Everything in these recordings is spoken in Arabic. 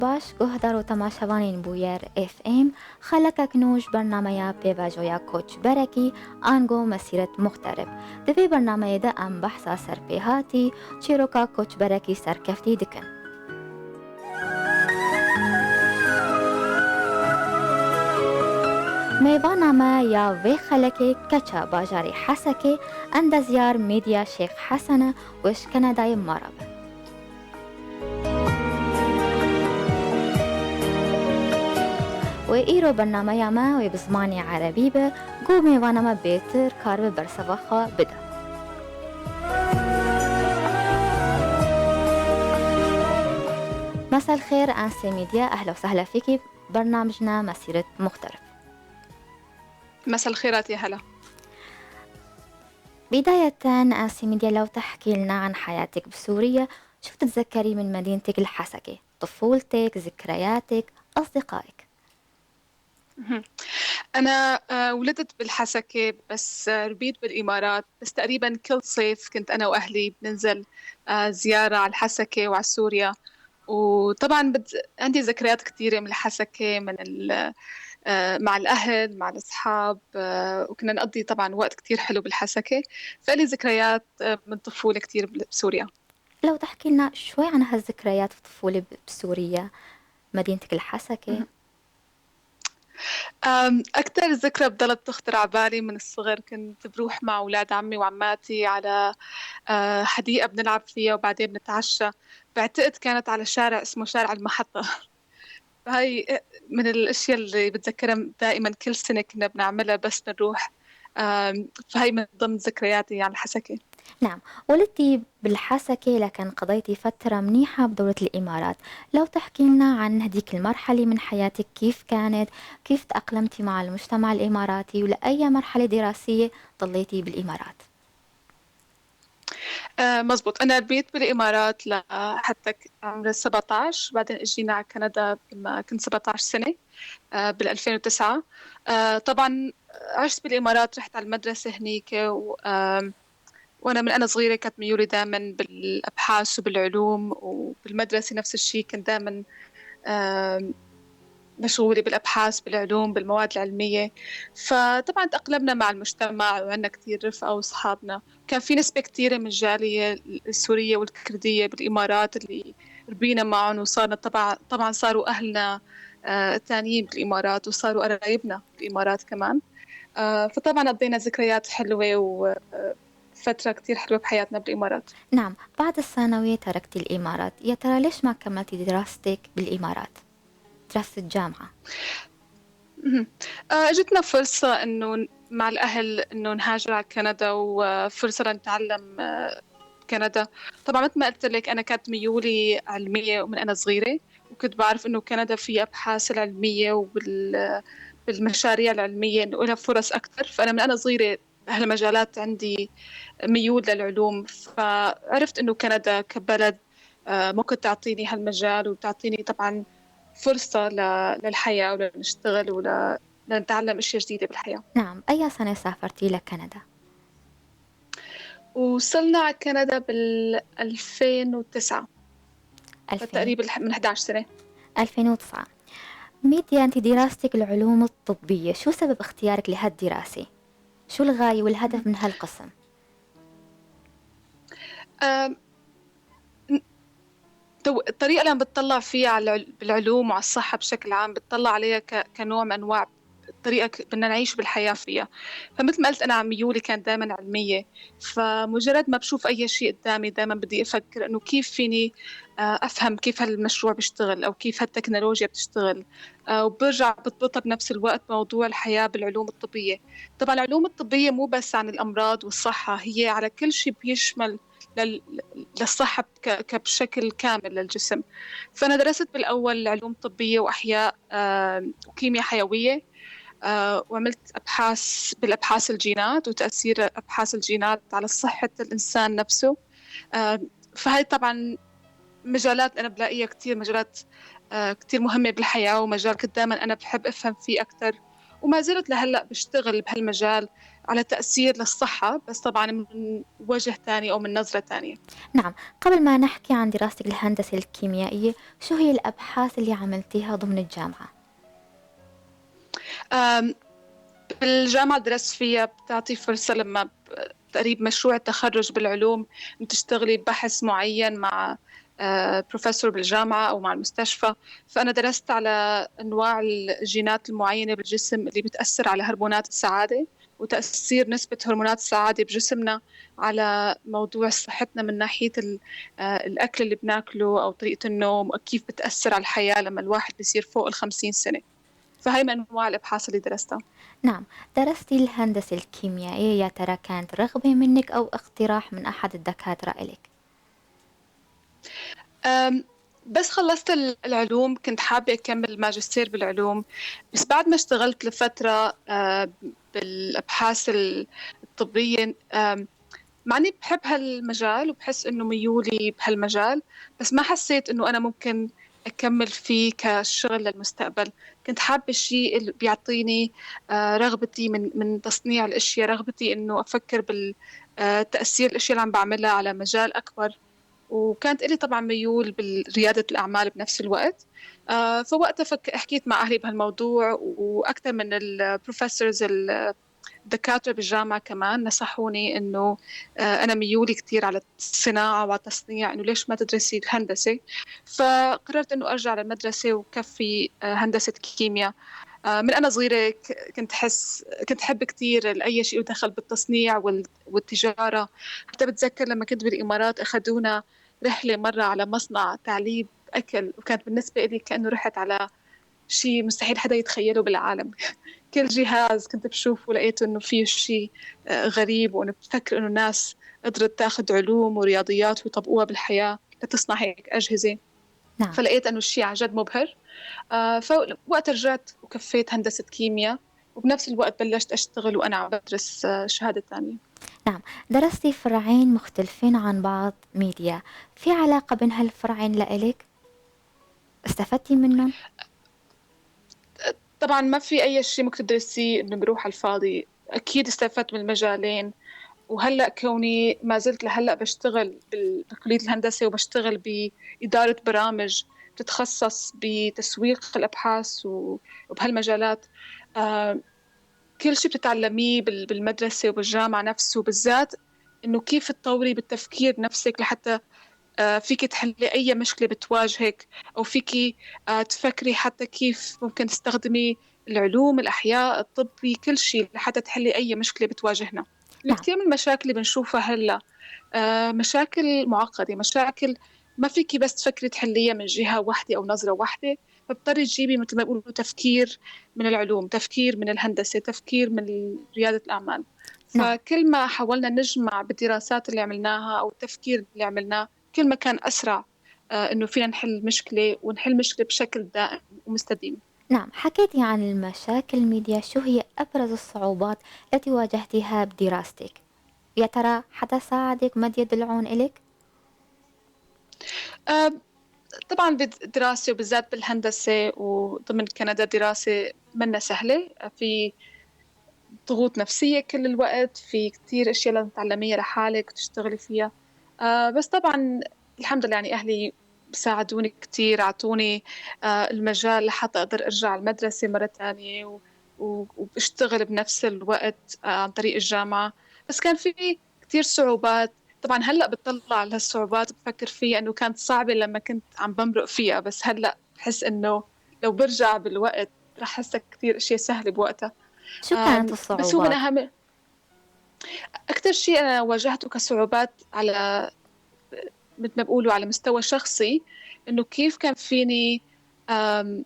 باش گهدارو تماشاوانین بویر اف ام خلقک نوش برنامه پیواجویا کوچ برکی آنگو مسیرت مخترب دوی برنامه ده ام بحثا سرپیهاتی چیروکا کوچ برکی سرکفتی دکن میوانامه یا وی خلقی کچا باجاری حسکی اندازیار میدیا شیخ حسنه وش کندای مرابه و ایرو برنامه ما و بزمانی عربی به گو میوانما بیتر کار به برسواخا بده. مساء الخير أنسي ميديا، أهلا وسهلا فيكي برنامجنا مسيرة مختلف. مساء الخيرات يا هلا. بداية أنسي ميديا لو تحكي لنا عن حياتك بسوريا، شو تتذكري من مدينتك الحسكة؟ طفولتك، ذكرياتك، أصدقائك. أنا ولدت بالحسكة بس ربيت بالإمارات، بس تقريبا كل صيف كنت أنا وأهلي بننزل زيارة على الحسكة وعلى سوريا. وطبعا عندي ذكريات كثيرة من الحسكة، من مع الأهل مع الأصحاب، وكنا نقضي طبعا وقت كتير حلو بالحسكة. فلي ذكريات من الطفولة كتير بسوريا. لو تحكي لنا شوي عن هالذكريات في الطفولة بسوريا، مدينتك الحسكة. أكتر ذكرى بضلت تخطر على بالي من الصغر، كنت بروح مع أولاد عمي وعماتي على حديقة بنلعب فيها وبعدين بنتعشى. بعتقد كانت على شارع اسمه شارع المحطة. فهي من الأشياء اللي بتذكرها دائما، كل سنة كنا بنعملها بس نروح. فهي من ضمن ذكرياتي عن الحسكة. نعم، ولدتي بالحسكة لكن قضيتي فترة منيحة بدولة الإمارات. لو تحكي لنا عن هذيك المرحلة من حياتك، كيف كانت، كيف تأقلمتي مع المجتمع الإماراتي، ولأي مرحلة دراسية ضليتي بالإمارات؟ مزبوط، أنا ربيت بالإمارات لحتى عمري 17، بعدين اجينا على كندا لما كنت 17 سنة بال 2009. طبعا عشت بالإمارات، رحت على المدرسة هنيك وأنا من أنا صغيرة كانت ميولي دائما بالأبحاث وبالعلوم، وبالمدرسة نفس الشيء، كنت دائما مشغولة بالأبحاث بالعلوم بالمواد العلمية. فطبعا تأقلمنا مع المجتمع وعندنا كتير رفقة وأصحابنا. كان في نسبة كتيرة من الجالية السورية والكردية بالإمارات اللي ربينا معهم، وصارنا طبعا صاروا أهلنا تانيين بالإمارات، وصاروا قرايبنا بالإمارات كمان. فطبعا قضينا ذكريات حلوة وفترة كتير حلوة بحياتنا بالإمارات. نعم، بعد الثانوية تركتي الإمارات، يا ترى ليش ما كملتي دراستك بالإمارات، دراسة الجامعة؟ اجتنا فرصة انه مع الاهل انه نهاجر على كندا، وفرصة لنتعلم كندا. طبعا مثل ما قلت لك، انا كانت ميولي علمية ومن انا صغيرة، وكنت بعرف انه كندا في ابحاث العلمية بالمشاريع العلمية انه لها فرص اكثر. فانا من انا صغيرة هالمجالات عندي ميول للعلوم، فعرفت انه كندا كبلد ممكن تعطيني هالمجال، وتعطيني طبعا فرصة للحياة ولنشتغل ولنتعلم أشياء جديدة بالحياة. نعم، أي سنة سافرتي لكندا؟ وصلنا على كندا بال 2009، 2000 تقريبا من 11 سنة. 2009. ميديا، أنت دراستك العلوم الطبية، شو سبب اختيارك لهالدراسة؟ شو الغاية والهدف من هالقسم؟ أم، الطريقة اللي عم بتطلع فيها بالعلوم وعلى الصحة بشكل عام، بتطلع عليها كنوع من أنواع طريقة بدنا نعيش بالحياة فيها. فمثل ما قلت، أنا ميولي كانت دائما علمية، فمجرد ما بشوف أي شيء قدامي دائما بدي أفكر إنه كيف فيني أفهم كيف هالمشروع بيشتغل أو كيف هالتكنولوجيا بتشتغل. وبرجع بتربطها بنفس الوقت موضوع الحياة بالعلوم الطبية. طبعا العلوم الطبية مو بس عن الأمراض والصحة، هي على كل شيء بيشمل لل- للصحة بشكل كامل للجسم. فأنا درست بالأول علوم طبية وأحياء وكيمياء حيوية. وعملت أبحاث بالأبحاث الجينات وتأثير أبحاث الجينات على صحة الإنسان نفسه. آه، فهي طبعا مجالات أنا بلاقيها كتير مجالات كتير مهمة بالحياة، ومجال كنت دائما أنا بحب أفهم فيه أكتر، وما زلت لهلأ بشتغل بهالمجال. على تأثير للصحة، بس طبعا من وجه تاني أو من نظرة تانية. نعم، قبل ما نحكي عن دراستك الهندسة الكيميائية، شو هي الأبحاث اللي عملتيها ضمن الجامعة؟ آم، بالجامعة درست فيها بتعطي فرصة لما تقريب مشروع التخرج بالعلوم تشتغلي بحث معين مع بروفيسور بالجامعة أو مع المستشفى. فأنا درست على أنواع الجينات المعينة بالجسم اللي بتأثر على هرمونات السعادة، وتأثير نسبة هرمونات السعادة بجسمنا على موضوع صحتنا من ناحية الأكل اللي بناكله أو طريقة النوم، وكيف بتأثر على الحياة لما الواحد بيصير فوق 50 سنة. فهي من أنواع الأبحاث اللي درستها. نعم، درستي الهندسة الكيميائية، يا ترى كانت رغبة منك أو اقتراح من أحد الدكاترة إلك؟ أم، بس خلصت العلوم كنت حابة أكمل الماجستير بالعلوم. بس بعد ما اشتغلت لفترة بالأبحاث الطبية، مع إني بحب هالمجال وبحس إنه ميولي بهالمجال، بس ما حسيت إنه أنا ممكن أكمل فيه كشغل للمستقبل. كنت حابة شيء اللي بيعطيني رغبتي من تصنيع الأشياء، رغبتي إنه أفكر بالتأثير الأشياء اللي عم بعملها على مجال أكبر. وكانت إلي طبعا ميول بريادة الأعمال بنفس الوقت. فوقتها حكيت مع أهلي بهالموضوع، وأكثر من البروفيسورز الدكاترة بالجامعة كمان نصحوني إنه أنا ميولي كتير على الصناعة وعلى التصنيع، إنه ليش ما تدرسي الهندسة. فقررت إنه أرجع للمدرسة وكفي هندسة كيمياء. من أنا صغيرة كنت أحب كتير أي شيء يدخل بالتصنيع والتجارة. حتى بتذكر لما كنت بالإمارات أخذونا رحلة مرة على مصنع تعليب أكل، وكانت بالنسبة لي كأنه رحت على شيء مستحيل حدا يتخيله بالعالم. كل جهاز كنت بشوفه لقيته إنه فيه شيء غريب، وأنا بفكر إنه الناس قدرت تاخذ علوم ورياضيات ويطبقوها بالحياة لتصنع هيك أجهزة. نعم. فلقيت إنه الشيء عن جد مبهر. فوقت رجعت وكفيت هندسة كيمياء، وبنفس الوقت بلشت أشتغل وأنا عم بدرس شهادة تانية. نعم، درستي فرعين مختلفين عن بعض، ميديا، في علاقة بين هالفرعين لإلك؟ استفدتي منهم؟ طبعا ما في أي شيء ممكن تدرسيه إنه بروح على الفاضي. أكيد استفدت من المجالين. وهلأ كوني ما زلت لهلأ بشتغل بكلية الهندسة، وبشتغل بإدارة برامج بتتخصص بتسويق الأبحاث وبهالمجالات. آه، كل شيء بتتعلميه بالمدرسة وبالجامعة نفسه، بالذات إنه كيف تطوري بالتفكير نفسك لحتى فيك تحلي أي مشكلة بتواجهك، أو فيك تفكري حتى كيف ممكن تستخدمي العلوم، الأحياء، الطبي، كل شيء لحتى تحلي أي مشكلة بتواجهنا. نعم. كثير من المشاكل اللي بنشوفها هلا مشاكل معقدة، مشاكل ما فيكي بس تفكري تحليها من جهة واحدة أو نظرة واحدة. فبضطري تجيبي مثل ما بيقولوا تفكير من العلوم، تفكير من الهندسة، تفكير من ريادة الأعمال. نعم. فكل ما حاولنا نجمع بالدراسات اللي عملناها أو التفكير اللي عملناه، كل ما كان أسرع إنه فينا نحل مشكلة ونحل مشكلة بشكل دائم ومستديم. نعم، حكيتي عن المشاكل الميديا، شو هي أبرز الصعوبات التي واجهتيها بدراستك؟ يا ترى حدا ساعدك، مد يد العون إلك؟ آه، طبعا بالدراسة وبالذات بالهندسة وضمن كندا دراسة منا سهلة. في ضغوط نفسية كل الوقت، في كتير أشياء لازم تتعلميها لحالك وتشتغلي فيها. بس طبعا الحمد لله يعني أهلي ساعدوني كتير، أعطوني المجال لحتى أقدر أرجع المدرسة مرة تانية وبشتغل بنفس الوقت عن طريق الجامعة. بس كان في كتير صعوبات. طبعا هلأ بتطلع على هالصعوبات بفكر فيها إنه كانت صعبة لما كنت عم بمرق فيها، بس هلأ بحس إنه لو برجع بالوقت رح أحس كتير أشياء سهلة بوقتها. شو كانت بس هو من الصعوبات؟ أهم أكثر شيء أنا واجهته كصعوبات على مثل ما بقولوا على مستوى شخصي، إنه كيف كان فيني آم،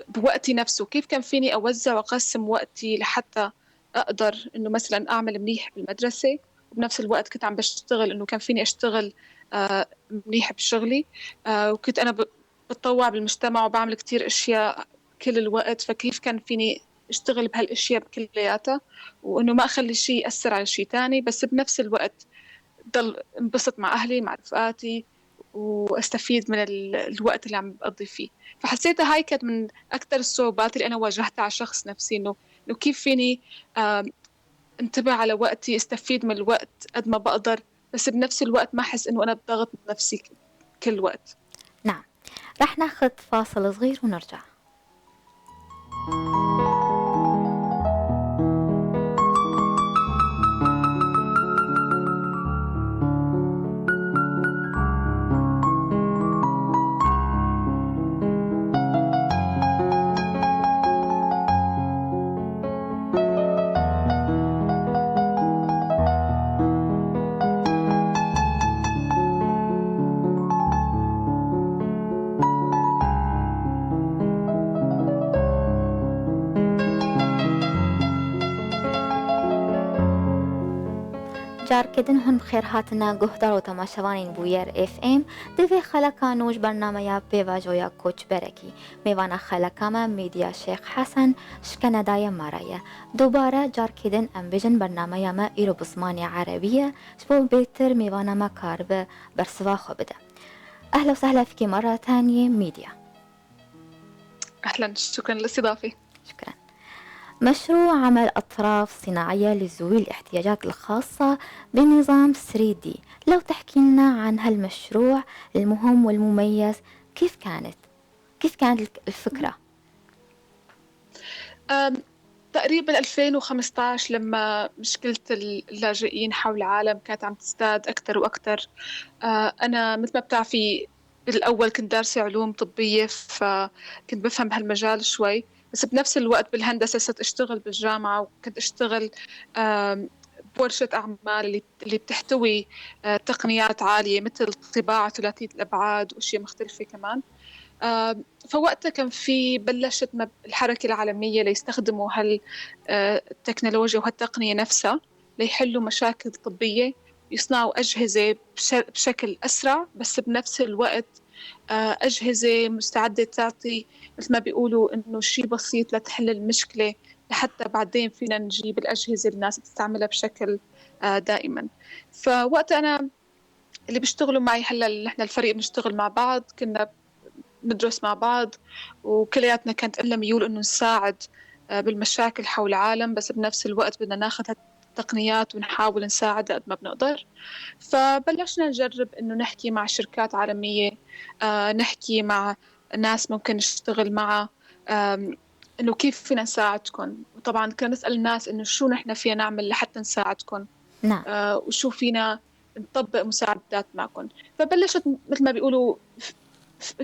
بوقتي نفسه، كيف كان فيني أوزع وأقسم وقتي لحتى أقدر إنه مثلا أعمل منيح بالمدرسة، وبنفس الوقت كنت عم بشتغل إنه كان فيني أشتغل منيح بشغلي. وكنت أنا بتطوع بالمجتمع وبعمل كتير أشياء كل الوقت. فكيف كان فيني اشتغل بهالاشياء كلياتها، وانه ما اخلي شيء ياثر على شيء تاني، بس بنفس الوقت ضل انبسط مع اهلي مع رفقاتي واستفيد من الوقت اللي عم بقضي فيه. فحسيتها هاي كانت من اكثر الصعوبات اللي انا واجهتها على شخص نفسي، انه كيف فيني انتبه على وقتي، استفيد من الوقت قد ما بقدر، بس بنفس الوقت ما أحس إنه أنا بضغط نفسي كل وقت. نعم، رح ناخذ فاصل صغير ونرجع. جار كدن هن بخير هاتنا گهدار و تماشاوانین بویر اف ام دوی خلکا نوش برنامه یا پیوا جویا کوچ برکی میوانا خلکاما میدیا شیخ حسن شکندای مارایه دوباره جار کدن ام بجن برنامه یا ما ایرو بسمانی عربیه شبو بيتر میوانا ما کارب برسوا خو بده. أهلا وسهلا فيك مرة تانية ميديا. أهلا، شكرا للاستضافة. شكرا. مشروع عمل أطراف صناعية لذوي الاحتياجات الخاصة بنظام 3D، لو تحكي لنا عن هالمشروع المهم والمميز، كيف كانت الفكرة؟ تقريبا 2015 لما مشكلة اللاجئين حول العالم كانت عم تزداد أكثر وأكثر. أنا مثل ما بتعرفي بالأول كنت دارسة علوم طبية، فكنت بفهم بهالمجال شوي، بس بنفس الوقت بالهندسة صرت أشتغل بالجامعة، وكنت أشتغل بورشة أعمال اللي بتحتوي تقنيات عالية مثل الطباعة ثلاثية الأبعاد وأشياء مختلفة كمان. فوقتها كان في بلشت الحركة العالمية ليستخدموا التكنولوجيا وهالتقنية نفسها ليحلوا مشاكل طبية، يصنعوا أجهزة بشكل أسرع، بس بنفس الوقت أجهزة مستعدة تعطي مثل ما بيقولوا إنه شيء بسيط لتحل المشكلة، لحتى بعدين فينا نجيب الأجهزة اللي الناس تستعملها بشكل دائما. فوقت أنا اللي بيشتغلوا معي هلا نحن الفريق بنشتغل مع بعض، كنا ندرس مع بعض، وكلياتنا كانت لنا ميول إنه نساعد بالمشاكل حول العالم، بس بنفس الوقت بدنا ناخذ هالتقنيات ونحاول نساعد قد ما بنقدر. فبلشنا نجرب إنه نحكي مع شركات عالمية، نحكي مع ناس ممكن نشتغل معها، إنه كيف فينا نساعدكم. وطبعا كنا نسأل الناس إنه شو نحن فينا نعمل لحتى نساعدكم، نعم. وشو فينا نطبق مساعدات معكم. فبلشت مثل ما بيقولوا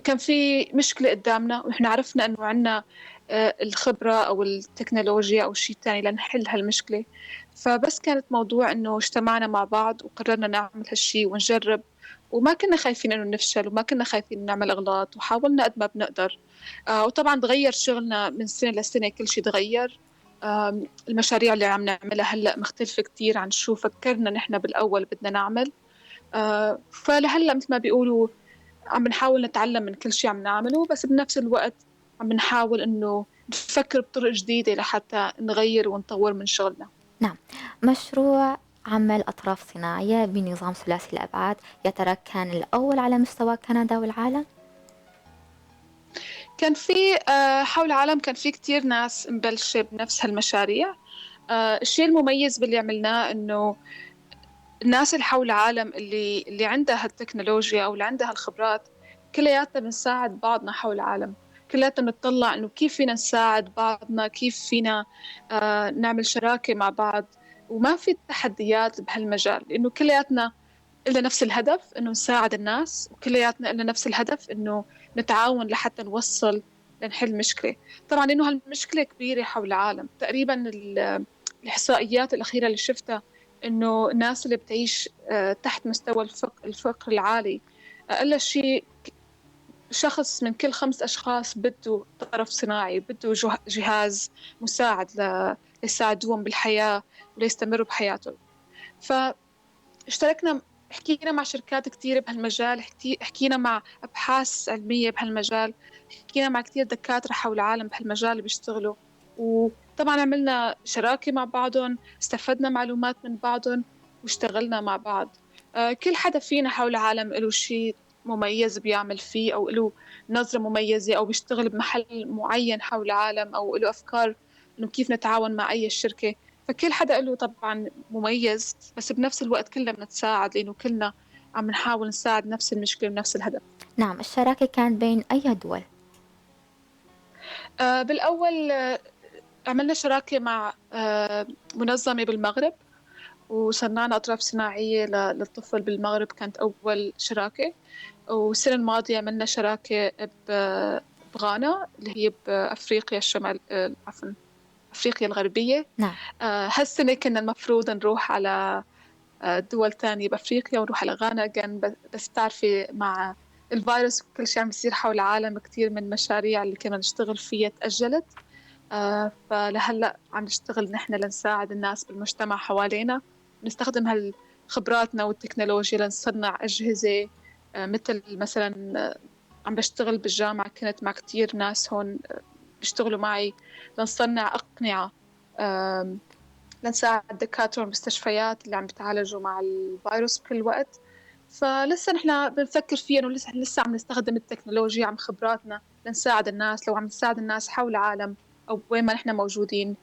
كان في مشكلة قدامنا، ونحن عرفنا إنه عنا الخبرة أو التكنولوجيا أو الشيء الثاني لنحل هالمشكلة. فبس كانت موضوع إنه اجتمعنا مع بعض وقررنا نعمل هالشيء ونجرب، وما كنا خايفين إنه نفشل، وما كنا خايفين نعمل أغلاط، وحاولنا قد ما بنقدر. وطبعا تغير شغلنا من سنة لسنة، كل شيء تغير. المشاريع اللي عم نعملها هلأ مختلفة كتير عن شو فكرنا نحن بالأول بدنا نعمل. فلهلأ مثل ما بيقولوا عم نحاول نتعلم من كل شيء عم نعمله، بس بنفس الوقت عم نحاول إنه نفكر بطرق جديدة لحتى نغير ونطور من شغلنا. نعم، مشروع عمل أطراف صناعية بنظام ثلاثي الأبعاد، يا ترى كان الأول على مستوى كندا والعالم؟ كان في حول العالم كان في كتير ناس مبلشة بنفس هالمشاريع. الشيء المميز باللي عملناه إنه الناس اللي حول العالم اللي عندها هالتكنولوجيا أو اللي عندها الخبرات، كلياتنا بنساعد بعضنا حول العالم. كلياتنا بنطلع إنه كيف فينا نساعد بعضنا، كيف فينا نعمل شراكة مع بعض، وما في تحديات بهالمجال، لأنه كلياتنا إلنا نفس الهدف إنه نساعد الناس، وكلياتنا إلنا نفس الهدف إنه نتعاون لحتى نوصل لنحل مشكلة. طبعا إنه هالمشكلة كبيرة حول العالم، تقريبا الإحصائيات الأخيرة اللي شفتها إنه الناس اللي بتعيش تحت مستوى الفقر العالي، أقل شيء شخص من كل 5 أشخاص بده طرف صناعي، بده جهاز مساعد ليساعدوهم بالحياة وليستمروا بحياتهم. فاشتركنا، حكينا مع شركات كتير بهالمجال، حكينا مع أبحاث علمية بهالمجال، حكينا مع كتير دكاترة حول العالم بهالمجال اللي بيشتغلوا، وطبعا عملنا شراكة مع بعضهم، استفدنا معلومات من بعضهم واشتغلنا مع بعض. كل حدا فينا حول العالم له شيء مميز بيعمل فيه، أو له نظرة مميزة، أو بيشتغل بمحل معين حول العالم، أو له أفكار إنه كيف نتعاون مع أي شركة. فكل حدا له طبعا مميز، بس بنفس الوقت كلنا بنتساعد لأنه كلنا عم نحاول نساعد نفس المشكلة ونفس الهدف. نعم، الشراكة كانت بين أي دول؟ بالأول عملنا شراكة مع منظمة بالمغرب، وصنعنا أطراف صناعية للطفل بالمغرب، كانت أول شراكة. والسنة الماضية عملنا شراكة بغانا اللي هي بأفريقيا الشمال، عفوا أفريقيا الغربية. نعم. هالسنة كنا المفروض نروح على دول تانية بأفريقيا، ونروح على غانا كان، بس تعرفي مع الفيروس وكل شيء عم يصير حول العالم، كتير من المشاريع اللي كنا نشتغل فيها تأجلت. فلهلأ عم نشتغل نحن لنساعد الناس بالمجتمع حوالينا، نستخدم خبراتنا والتكنولوجيا لنصنع أجهزة. مثل مثلا عم بشتغل بالجامعة، كنت مع كتير ناس هون بيشتغلوا معي لنصنع أقنعة لنساعد الدكاترة والمستشفيات اللي عم بيتعالجوا مع الفيروس بكل وقت. فلسه نحن بنفكر فيها إنه لسه عم نستخدم التكنولوجيا، عم خبراتنا لنساعد الناس. لو عم نساعد الناس حول العالم أو وين ما نحن موجودين،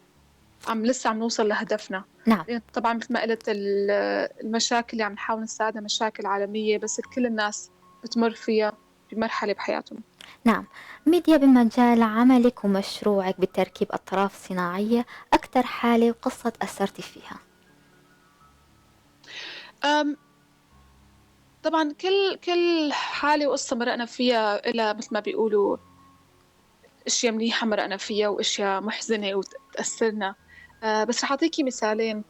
لسه عم نوصل لهدفنا. نعم. لأن طبعا مثل ما قلت المشاكل اللي عم نحاول نساعدها مشاكل عالمية، بس كل الناس بتمر فيها بمرحلة بحياتهم. نعم، ميديا، بمجال عملك ومشروعك بتركيب أطراف صناعية، أكثر حالة وقصة أثرتي فيها؟ أم طبعا كل حالة وقصة مرقنا فيها إلى مثل ما بيقولوا اشياء منيحة مرقنا فيها واشياء محزنة وتأثرنا. بس رح اعطيكي مثالين.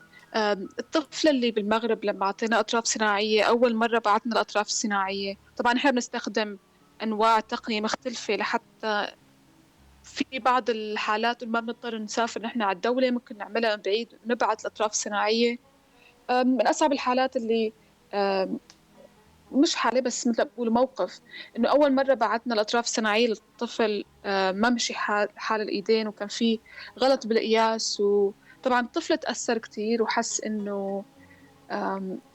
الطفلة اللي بالمغرب لما اعطينا اطراف صناعية، اول مرة بعتنا الاطراف الصناعية، طبعا احنا بنستخدم انواع تقنية مختلفة لحتى في بعض الحالات ما بنضطر نسافر نحن على الدولة، ممكن نعملها من بعيد ونبعث الاطراف الصناعية. من اصعب الحالات اللي مش حالة، بس مثل بقول موقف، إنه أول مرة بعتنا الأطراف الصناعية للطفل ما مشي حال الإيدين، وكان في غلط بالقياس، وطبعا الطفل تأثر كتير وحس إنه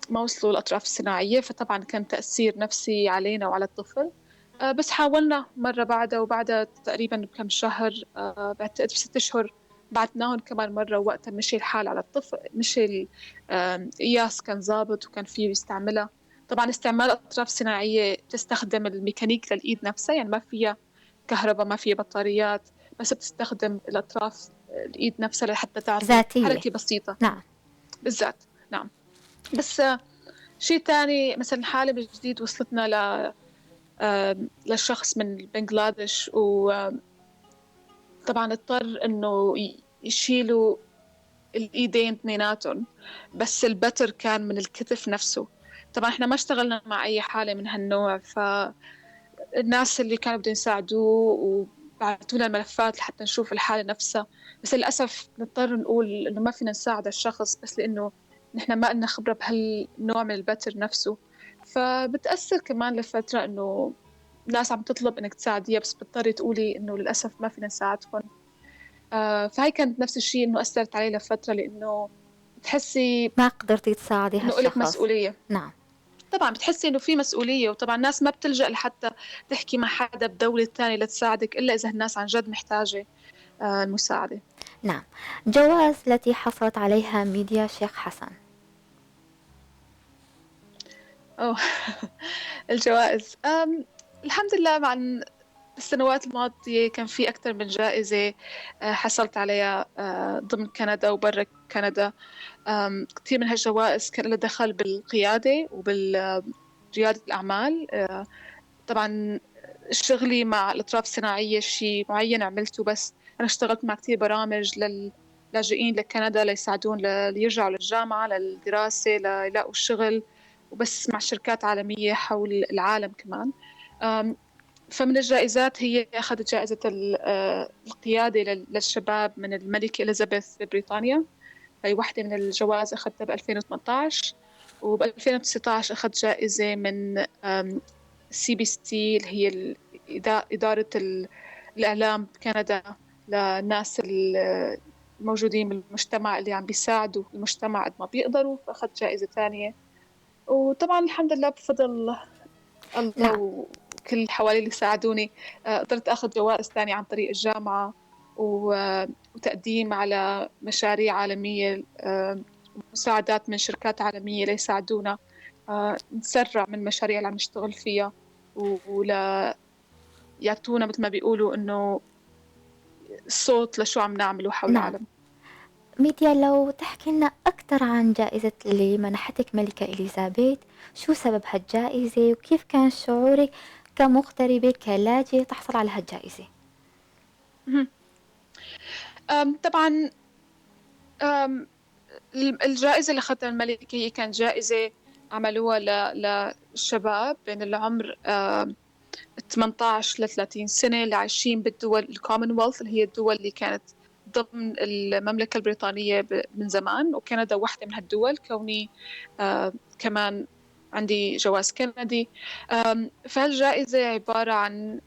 ما وصلوا الأطراف الصناعية، فطبعا كان تأثير نفسي علينا وعلى الطفل. بس حاولنا مرة بعدها، وبعدها تقريبا بكم شهر، بعتقد ب6 أشهر بعتناهم كمان مرة، ووقتها مشي الحال على الطفل، مشي القياس كان ظابط وكان فيه يستعملها. طبعا استعمال أطراف صناعية تستخدم الميكانيك للإيد نفسها، يعني ما فيها كهرباء، ما فيها بطاريات، بس بتستخدم الأطراف الإيد نفسها لحتى تعطي ذاتية. حركة بسيطة. نعم. بالذات. نعم. بس شيء تاني، مثلا حالة جديد وصلتنا لشخص من بنغلاديش، وطبعا اضطر انه يشيلوا الايدين اثنيناتهم، بس البتر كان من الكتف نفسه. طبعا احنا ما اشتغلنا مع اي حالة من هالنوع، فالناس اللي كانوا بدهم يساعدوه وبعثوا لنا الملفات لحتى نشوف الحالة نفسها. بس للأسف نضطر نقول إنه ما فينا نساعد الشخص، بس لأنه نحن ما لنا خبرة بهالنوع من البتر نفسه. فبتأثر كمان لفترة إنه ناس عم تطلب إنك تساعديها، بس بتضطري تقولي إنه للأسف ما فينا نساعدكم. فهي كانت نفس الشيء، إنه أثرت علي لفترة، لأنه بتحسي ما قدرتي تساعدي إنه إلك هالشخص. مسؤولية. نعم. طبعا بتحسي إنه في مسؤولية، وطبعا الناس ما بتلجأ لحتى تحكي مع حدا بدولة تانية لتساعدك إلا إذا الناس عن جد محتاجة المساعدة. نعم، جوائز التي حصلت عليها ميديا شيخ حسن؟ أوه. الجوائز، الحمد لله، مع السنوات الماضية كان في أكثر من جائزة حصلت عليها ضمن كندا وبرا كندا. كثير من هالجوائز كان لها دخل بالقيادة وبالريادة الأعمال. طبعا شغلي مع الأطراف الصناعية شيء معين عملته، بس أنا اشتغلت مع كثير برامج للاجئين لكندا ليساعدون ليرجعوا للجامعة للدراسة ليلاقوا الشغل، وبس مع شركات عالمية حول العالم كمان. فمن الجائزات هي أخذت جائزة القيادة للشباب من الملكة إليزابيث ببريطانيا. هي واحدة من الجوائز أخذتها ب 2018. وب 2019 أخذت جائزة من CBC اللي هي إدارة الإعلام بكندا، للناس الموجودين بالمجتمع اللي عم بيساعدوا المجتمع قد ما بيقدروا، فأخذت جائزة تانية. وطبعا الحمد لله بفضل الله نعم. وكل اللي حوالي اللي ساعدوني، قدرت أخذ جوائز تانية عن طريق الجامعة. وتقديم على مشاريع عالمية، مساعدات من شركات عالمية ليساعدونا نسرع من المشاريع اللي عم نشتغل فيها، ولا يعطونا مثل ما بيقولوا إنه الصوت لشو عم نعمله حول نعم. العالم. ميديا، لو تحكي لنا أكثر عن جائزة اللي منحتك ملكة إليزابيث، شو سبب هالجائزة وكيف كان شعورك كمغتربة كلاجئة تحصل على هالجائزة؟ مهم. طبعا، الجائزة اللي أخذتها الملكة هي كانت جائزة عملوها للشباب بين العمر 18 ل 30 سنة اللي عايشين بالدول الكومنولث، اللي هي الدول اللي كانت ضمن المملكة البريطانية من زمان، وكندا واحدة من هالدول، كوني كمان عندي جواز كندي. فهالجائزة عبارة عن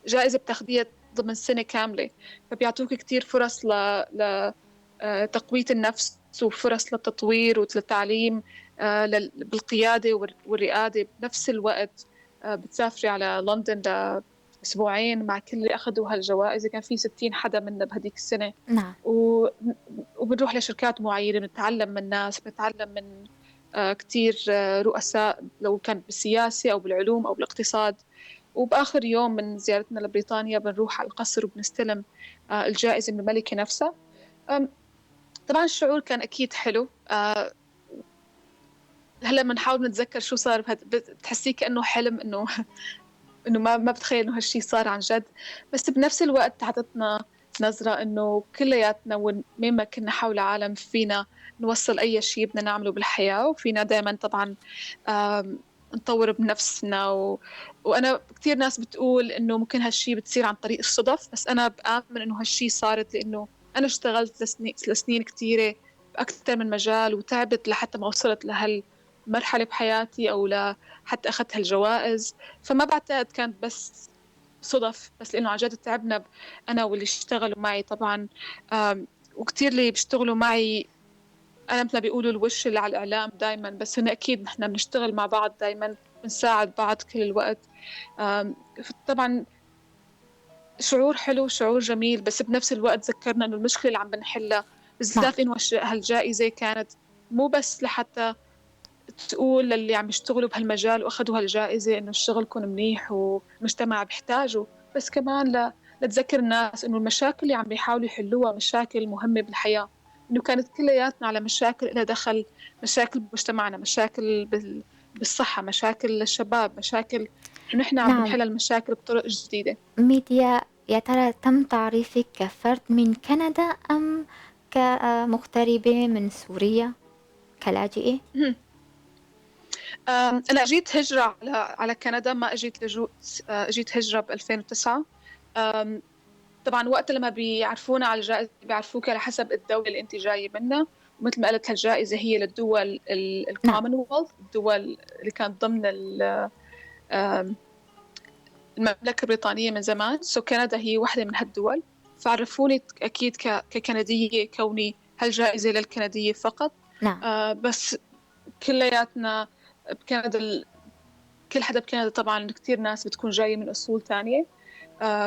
جائزة بتاخديها ضمن سنة كاملة، فبيعطوك كتير فرص لتقوية النفس وفرص للتطوير والتعليم بالقيادة والرئادة بنفس الوقت. بتسافري على لندن لأسبوعين مع كل اللي أخذوا هالجوائز، كان في 60 حدا منا بهديك السنة. نعم. وبنروح لشركات معينة، بنتعلم من ناس، بنتعلم من كتير رؤساء، لو كان بالسياسة أو بالعلوم أو بالاقتصاد. وبآخر يوم من زيارتنا لبريطانيا بنروح على القصر وبنستلم الجائزة من الملكة نفسها. طبعا الشعور كان أكيد حلو. هلا بنحاول نتذكر شو صار بتحسيه كأنه حلم، إنه ما بتخيل إنه هالشي صار عن جد. بس بنفس الوقت عطتنا نظرة إنه كلياتنا وين ما كنا حول العالم فينا نوصل أي شيء بدنا نعمله بالحياة، وفينا دائما طبعا نطور بنفسنا وأنا كتير ناس بتقول إنه ممكن هالشي بتصير عن طريق الصدف، بس أنا بآمن إنه هالشي صارت لأنه أنا اشتغلت لسنين كتيرة بأكثر من مجال، وتعبت لحتى ما وصلت لهالمرحلة بحياتي، أو حتى أخذت هالجوائز. فما بعتقد كانت بس صدف، بس لأنه عن جد تعبنا أنا واللي اشتغلوا معي طبعا. وكتير اللي بيشتغلوا معي أنا مثل ما بيقولوا الوش اللي على الإعلام دايما، بس هنا أكيد نحن بنشتغل مع بعض دايما، بنساعد بعض كل الوقت. طبعا شعور حلو، شعور جميل، بس بنفس الوقت ذكرنا إنه المشكلة اللي عم بنحلها، نعم. بالذات إنه هالجائزة كانت مو بس لحتى تقول للي عم يشتغلوا بهالمجال وأخذوا هالجائزة إنه شغلكم منيح والمجتمع بيحتاجه، بس كمان لتذكر الناس إنه المشاكل اللي عم بيحاولوا يحلوها مشاكل مهمة بالحياة، إنه كانت كلياتنا على مشاكل لها دخل، مشاكل بمجتمعنا، مشاكل بالصحة، مشاكل للشباب، مشاكل نحن عم نعم. بنحل المشاكل بطرق جديدة. ميديا، يا ترى تم تعريفك كفرد من كندا أم كمغتربة من سوريا كلاجئة؟ أنا أجيت هجرة على كندا، ما أجيت لجوء. أجيت هجرة ب 2009. طبعا وقت لما بيعرفونا على الجائزة بيعرفوك على حسب الدولة اللي أنت جاية منها، ومثل ما قلت هالجائزة هي للدول نعم. الكومنولث، الدول اللي كانت ضمن آم، المملكة البريطانية من زمان. كندا هي واحدة من هالدول، فعرفوني أكيد ككندية، كوني هالجائزة للكندية فقط. نعم. بس كلياتنا بكندا، كل حدا بكندا طبعا كتير ناس بتكون جاية من أصول تانية.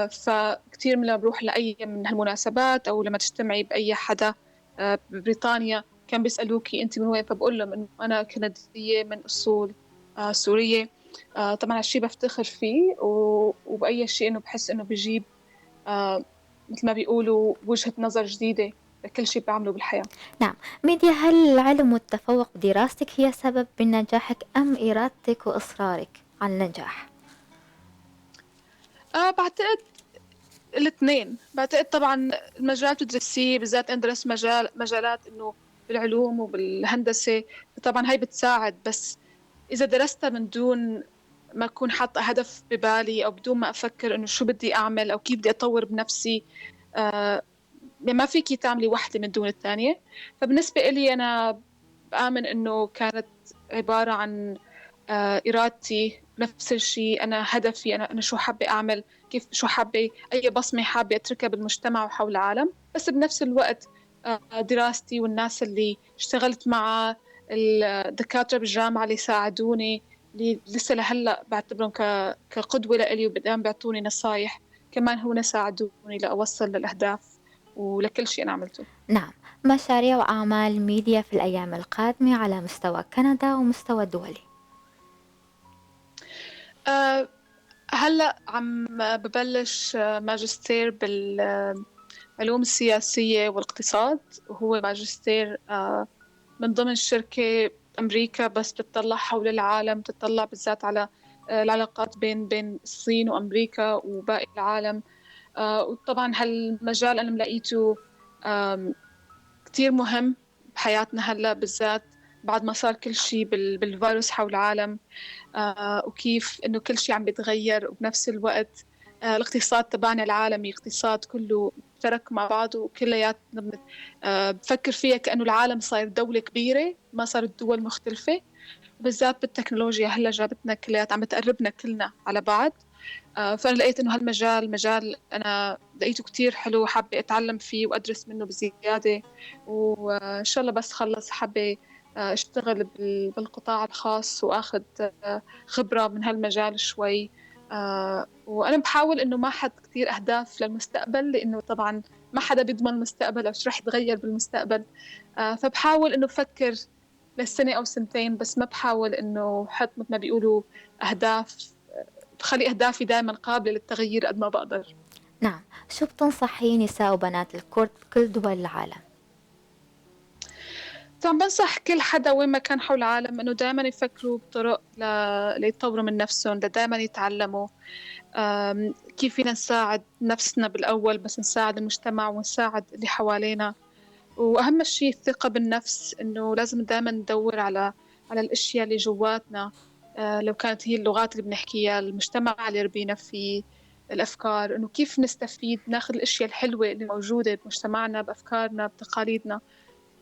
فكتير لما بروح لأي من هالمناسبات أو لما تجتمعي بأي حدا ببريطانيا كان بيسألوكي أنت من وين، فبقول لهم إنه أنا كندية من أصول سورية. طبعا هالشي بفتخر فيه، وبأي شيء إنه بحس إنه بيجيب مثل ما بيقولوا وجهة نظر جديدة لكل شيء بعمله بالحياة. نعم. ميديا، هل العلم والتفوق بدراستك هي سبب بنجاحك أم إرادتك وإصرارك على النجاح؟ بعتقد الاثنين. بعتقد طبعا المجال تدرسيه، بالذات أنا درست مجالات إنه بالعلوم وبالهندسة، طبعا هاي بتساعد. بس إذا درستها من دون ما أكون حاطة هدف ببالي، أو بدون ما أفكر إنه شو بدي أعمل أو كيف بدي أطور بنفسي، آه ما فيكي تعملي واحدة من دون الثانية. فبالنسبة إلي أنا بآمن إنه كانت عبارة عن إرادتي، نفس الشيء أنا هدفي، أنا شو حابة أعمل، كيف، شو حابة، أي بصمة حابة أتركها بالمجتمع وحول العالم. بس بنفس الوقت دراستي والناس اللي اشتغلت مع الدكاترة بالجامعة اللي ساعدوني، اللي لسه لهلأ بعتبرهم كقدوة لإلي وبدأوا بيعطوني نصايح. كمان هون ساعدوني لأوصل للأهداف ولكل شيء أنا عملته. نعم، مشاريع وأعمال ميديا في الأيام القادمة على مستوى كندا ومستوى دولي. أه هلأ عم ببلش ماجستير بالعلوم السياسية والاقتصاد، وهو ماجستير من ضمن شركة أمريكا، بس بتطلع حول العالم، بتطلع بالذات على العلاقات بين الصين وأمريكا وباقي العالم. وطبعا هالمجال أنا ملاقيته آم، كتير مهم بحياتنا هلأ، بالذات بعد ما صار كل شيء بالفيروس حول العالم. وكيف إنه كل شيء عم بيتغير، وبنفس الوقت الاقتصاد تبعنا العالمي اقتصاد كله مشترك مع بعضه، وكلياتنا بفكر فيها كأنه العالم صاير دولة كبيرة، ما صارت دول مختلفة. بالذات بالتكنولوجيا هلا جابتنا كليات، عم بتقربنا كلنا على بعض. فأنا لقيت إنه هالمجال مجال أنا لقيته كتير حلو، حابة أتعلم فيه وأدرس منه بزيادة. وإن شاء الله بس خلص حابة أشتغل بالقطاع الخاص وأخذ خبرة من هالمجال شوي. وأنا بحاول إنه ما حد كتير أهداف للمستقبل، لأنه طبعا ما حدا بيضمن المستقبل أو شو رح يتغير بالمستقبل. فبحاول إنه أفكر للسنة أو سنتين، بس ما بحاول إنه حط مثل ما بيقولوا أهداف، بخلي أهدافي دائما قابلة للتغيير قد ما بقدر. نعم، شو بتنصحي نساء وبنات الكرد بكل دول العالم؟ طبعا بنصح كل حدا وين ما كان حول العالم إنه دائما يفكروا بطرق ليطوروا من نفسهم، دائما يتعلموا كيف فينا نساعد نفسنا بالأول، بس نساعد المجتمع ونساعد اللي حوالينا. وأهم شيء الثقة بالنفس، إنه لازم دائما ندور على الأشياء اللي جواتنا. لو كانت هي اللغات اللي بنحكيها، المجتمع اللي ربينا فيه، الأفكار، إنه كيف نستفيد ناخذ الأشياء الحلوة اللي موجودة بمجتمعنا، بأفكارنا، بتقاليدنا،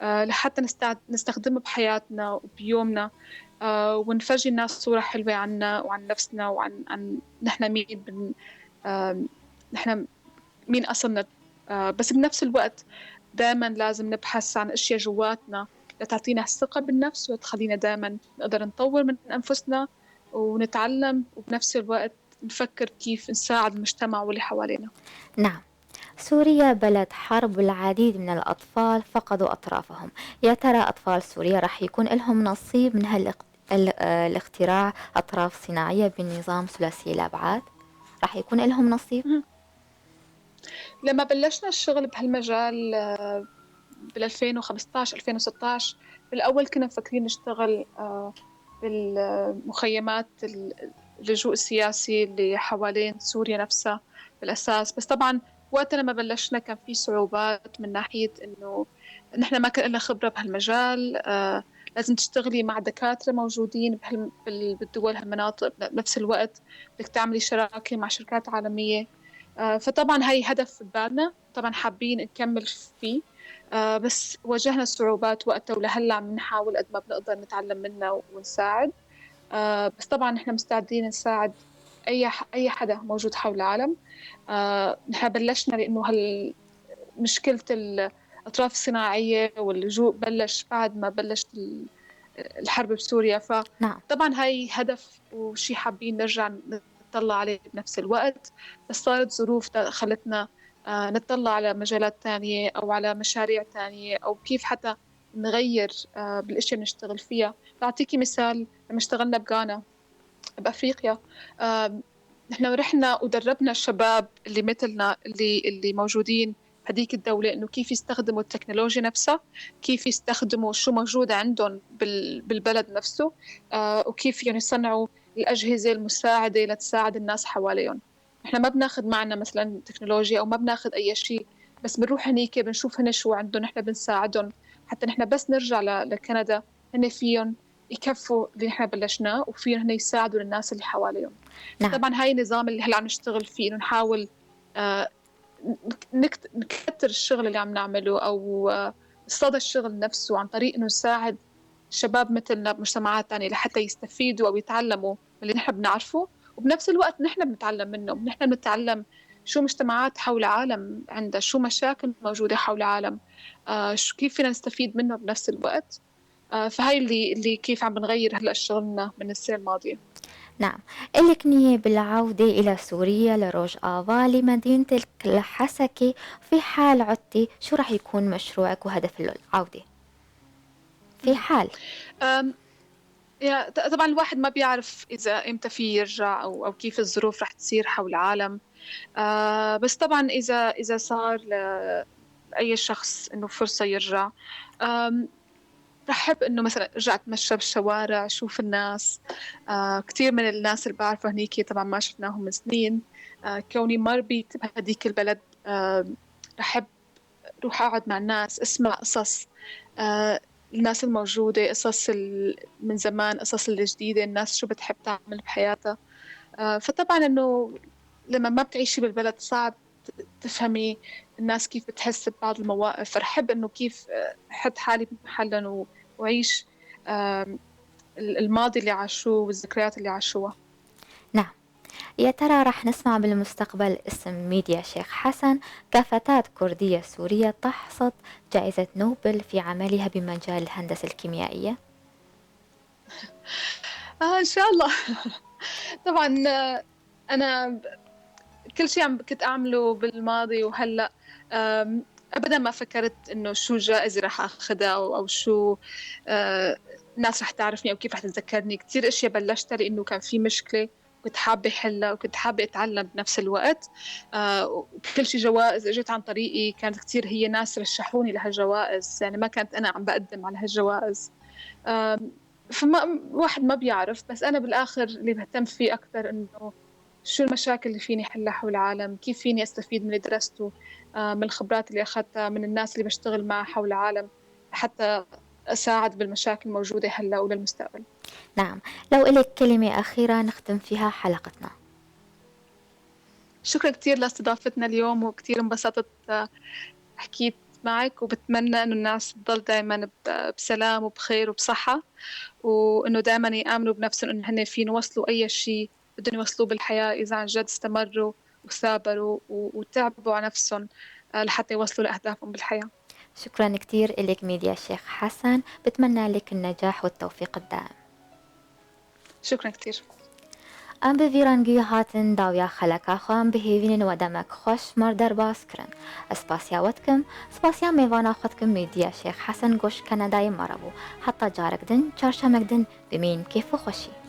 لحتى نستخدمها بحياتنا وبيومنا. ونفرجي الناس صورة حلوة عنا وعن نفسنا وعن نحن مين نحن مين أصلنا. بس بنفس الوقت دائما لازم نبحث عن أشياء جواتنا لتعطينا الثقة بالنفس، وتخلينا دائما نقدر نطور من أنفسنا ونتعلم، وبنفس الوقت نفكر كيف نساعد المجتمع واللي حوالينا. نعم، سوريا بلد حرب والعديد من الأطفال فقدوا أطرافهم. يا ترى أطفال سوريا رح يكون لهم نصيب من الاختراع أطراف صناعية بالنظام ثلاثي الأبعاد؟ رح يكون لهم نصيب؟ مهم. لما بلشنا الشغل بهالمجال بال 2015 2016، بالأول كنا مفكرين نشتغل بالمخيمات اللجوء السياسي اللي حوالين سوريا نفسها بالأساس. بس طبعا وقت لما بلشنا كان في صعوبات من ناحية إنه نحن ما كان لنا خبرة بهالمجال. لازم تشتغلي مع دكاترة موجودين بالدول هالمناطق، بنفس الوقت بدك تعملي شراكة مع شركات عالمية. فطبعا هاي هدف ببالنا، طبعا حابين نكمل فيه. بس واجهنا صعوبات وقتها، ولهلا عم نحاول قد ما بنقدر نتعلم منها ونساعد. بس طبعا نحن مستعدين نساعد أي حدا موجود حول العالم. نحن بلشنا لأنه مشكلة الأطراف الصناعية واللجوء بلش بعد ما بلشت الحرب بسوريا. نعم. فطبعا هاي هدف وشي حابين نرجع نطلع عليه بنفس الوقت. بس صارت ظروف خلتنا نطلع على مجالات تانية أو على مشاريع تانية، أو كيف حتى نغير بالأشياء اللي نشتغل فيها. بعطيكي مثال، لما اشتغلنا بغانا بأفريقيا، نحن رحنا ودربنا الشباب اللي مثلنا اللي موجودين بهديك الدولة، إنه كيف يستخدموا التكنولوجيا نفسها، كيف يستخدموا شو موجود عندهم بالبلد نفسه. وكيف يعني يصنعوا الأجهزة المساعدة لتساعد الناس حواليهم. نحن ما بناخذ معنا مثلا تكنولوجيا أو ما بناخذ أي شيء، بس بنروح هنيك بنشوف هن شو عندهم، نحن بنساعدهم. حتى نحن بس نرجع لكندا هن فيهم يكفوا اللي نحن بلشناه، وفيهم هن يساعدوا الناس اللي حواليهم. نعم. طبعا هاي النظام اللي هلا عم نشتغل فيه، انه نحاول آه، نكتر الشغل اللي عم نعمله، او صدى الشغل نفسه، عن طريق انه نساعد شباب مثلنا بمجتمعات تانية لحتى يستفيدوا او يتعلموا من اللي نحن بنعرفه. وبنفس الوقت نحن بنتعلم منهم، نحن بنتعلم شو مجتمعات حول العالم عندها، شو مشاكل موجودة حول العالم، شو كيف فينا نستفيد منه بنفس الوقت. فهاي اللي كيف عم بنغير هلا شغلنا من السنة الماضية. نعم، إلك نية بالعودة إلى سوريا لروجافا لمدينتك الحسكة، في حال عدتي شو رح يكون مشروعك وهدف العودة؟ في مهم. حال. أم، طبعا الواحد ما بيعرف إذا إمتى فيه يرجع أو كيف الظروف رح تصير حول العالم. بس طبعا إذا صار لأي شخص إنه فرصة يرجع، أم، رح أحب إنه مثلا أرجع أتمشى بالشوارع، أشوف الناس. كثير من الناس اللي بعرفه هنيك طبعا ما شفناهم من سنين. كوني ما ربيت بهديك البلد، رح أحب أروح أقعد مع الناس، أسمع قصص آه، الناس الموجودة، قصص من زمان، قصص الجديدة، الناس شو بتحب تعمل بحياتها. فطبعا إنه لما ما بتعيشي بالبلد صعب تفهمي الناس كيف بتحس ببعض المواقف. فرحب إنه كيف أحط حالي بمحلهم وأعيش آم، الماضي اللي عاشوه والذكريات اللي عاشوها. نعم، يا ترى رح نسمع بالمستقبل اسم ميديا شيخ حسن كفتاة كردية سورية تحصد جائزة نوبل في عملها بمجال الهندسة الكيميائية؟ إن شاء الله. طبعا أنا كل شيء كنت أعمله بالماضي وهلأ، أبدا ما فكرت إنه شو جائزة رح أخذها أو شو آه، الناس رح تعرفني أو كيف رح تتذكرني. كثير أشياء بلشتها لأنه كان في مشكلة كنت حابة حلها وكنت حابة أتعلم بنفس الوقت. وكل شيء جوائز إجت عن طريقي كانت كثير، هي ناس رشحوني لهالجوائز، يعني ما كانت أنا عم بقدم على هالجوائز. آم، فما واحد ما بيعرف، بس أنا بالآخر اللي بهتم فيه أكثر إنه شو المشاكل اللي فيني أحلها حول العالم، كيف فيني أستفيد من اللي درسته، من الخبرات اللي أخذتها من الناس اللي بشتغل معها حول العالم، حتى أساعد بالمشاكل الموجودة هلا وللمستقبل. نعم، لو إلك كلمة أخيرة نختم فيها حلقتنا. شكرا كثير لاستضافتنا اليوم، وكثير انبسطت حكيت معك، وبتمنى إنه الناس تضل دائما بسلام وبخير وبصحة، وإنه دائما يآمنوا بنفسهم إنه هن فين يوصلوا أي شيء بدهم يوصلوه بالحياة إذا عن جد استمروا وثابروا وتعبوا على نفسهم لحتى يوصلوا لأهدافهم بالحياة. شكرا كتير إلك ميديا شيخ حسن، بتمنى لك النجاح والتوفيق الدائم. شكرا كثير. ام بفیرانگی هاتن داویا خلکا خواهم به هیوین و دمک خوش مردر باز کرن. اسپاسیا ودکم، سپاسیا میوانا خودکم میدیا شیخ حسن گوش کندای مربو. حتی جارک دن چارشمک دن بمین کیف و خوشی.